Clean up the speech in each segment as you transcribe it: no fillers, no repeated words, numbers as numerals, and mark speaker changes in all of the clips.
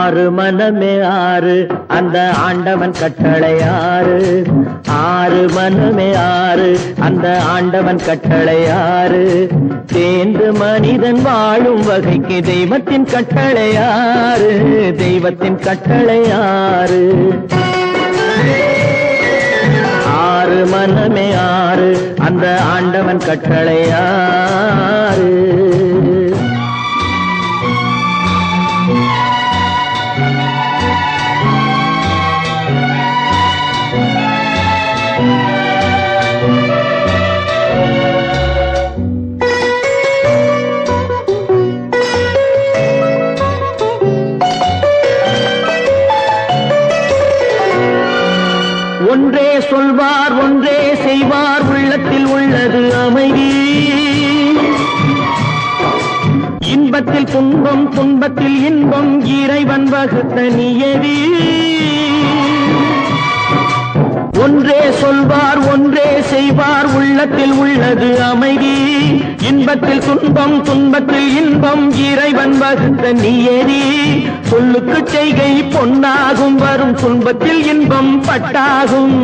Speaker 1: ஆறு மனமே ஆறு அந்த ஆண்டவன் கட்டளை ஆறு. ஆறு மனமே ஆறு அந்த ஆண்டவன் கட்டளை ஆறு. சேர்ந்து மனிதன் வாழும் வகைக்கு தெய்வத்தின் கட்டளை ஆறு. தெய்வத்தின் கட்டளை ஆறு. ஆறு மனமே ஆறு அந்த ஆண்டவன் கட்டளை ஆறு. ஒன்றே சொல்வார் ஒன்றே செய்வார் உள்ளத்தில் உள்ளது அமைதி. இன்பத்தில் துன்பம் துன்பத்தில் இன்பம் இறைவன் வகுத்த நியதி. ஒன்றே சொல்வார் ஒன்றே செய்வார் உள்ளத்தில் உள்ளது அமைதி. இன்பத்தில் துன்பம் துன்பத்தில் இன்பம் இறைவன் வகுத்த நியதி. சொல்லுக்கு செய்கை பொன்னாகும் வரும் துன்பத்தில் இன்பம் பட்டாகும்.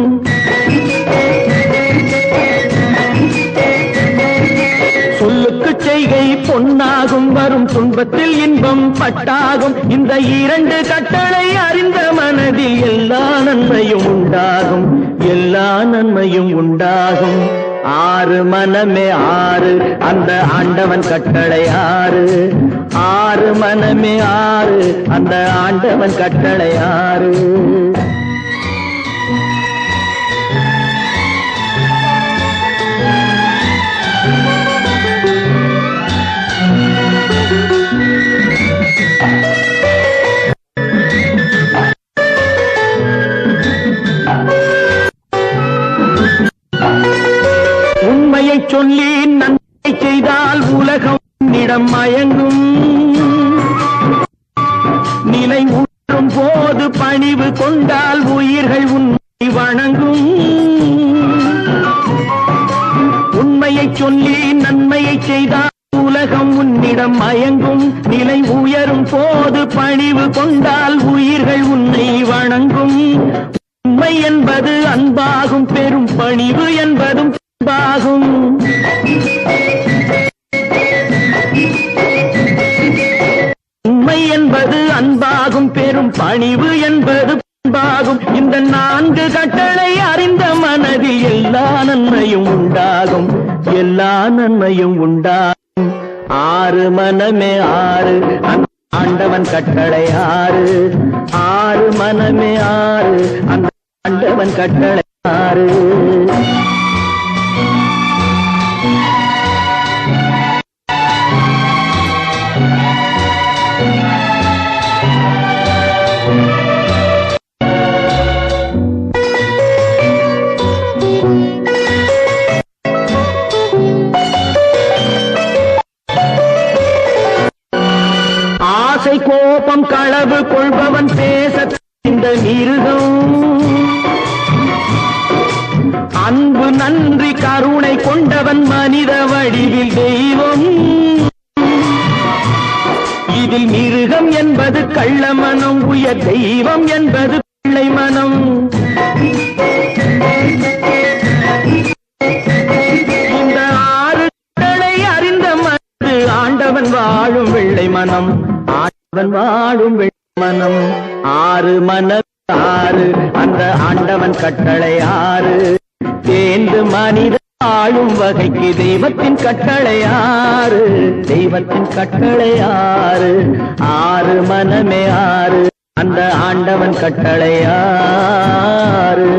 Speaker 1: சொல்லுக்கு செய்கை பொன்னாகும் வரும் துன்பத்தில் இன்பம் பட்டாகும். இந்த இரண்டு கட்டளை அறிந்த மனதில் எல்லா நன்மையும் உண்டாகும். எல்லா நன்மையும் உண்டாகும். ஆறு மனமே ஆறு அந்த ஆண்டவன் கட்டளை ஆறு. ஆறு மனமே ஆறு அந்த ஆண்டவன் கட்டளை ஆறு. உண்மையை சொல்லி நன்மை செய்தால் உலகம் உன்னிடம் மயங்கும். நிலை உணரும் போது பணிவு கொண்டால் உயிர்கள் உன்னை வணங்கும். உண்மையை சொல்லி நன்மையை செய்தால் உலகம் உன்னிடம் மயங்கும். நிலை உயரும் போது பணிவு கொண்டால் உயிர்கள் உன்னை வணங்கும். உண்மை என்பது அன்பாகும் பெரும் பணிவு என்பதும் அன்பாகும். உண்மை என்பது அன்பாகும் பெரும் பணிவு என்பது அன்பாகும். இந்த நான்கு கட்டளை அறிந்த மனதில் எல்லா நன்மையும் உண்டாகும். எல்லா நன்மையும் உண்டாகும். ஆறு மனமே ஆறு அந்த ஆண்டவன் கட்டளை ஆறு. ஆறு மனமே ஆறு அந்த ஆண்டவன் கட்டளை ஆறு. ஆசை கோபம் களவு கொள்பவன் பேச இந்த மிருகம். அன்பு நன்றி கருணை கொண்டவன் மனித வடிவில் தெய்வம். இதில் மிருகம் என்பது கள்ள மனம். உயர் தெய்வம் என்பது பிள்ளை மனம். இந்த ஆறு கட்டளை அறிந்த மனது ஆண்டவன் வாழும் வெள்ளை மனம். ஆண்டவன் வாழும் வெள்ளை மனம். ஆறு மனம் ஆறு அந்த ஆண்டவன் கட்டளை ஆறு. சேர்ந்து மனித ஆளும் வகைக்கு தெய்வத்தின் கட்டளை ஆறு. தெய்வத்தின் கட்டளை ஆறு. ஆறு மனமே ஆறு அந்த ஆண்டவன் கட்டளை ஆறு.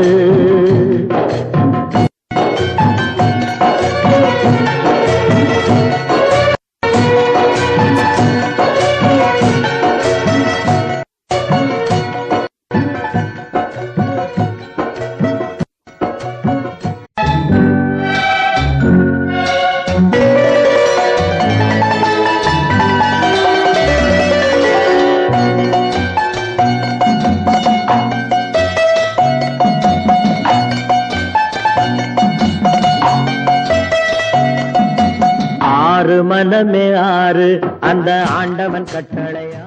Speaker 1: ஆறு மனமே ஆறு அந்த ஆண்டவன் கட்டளையா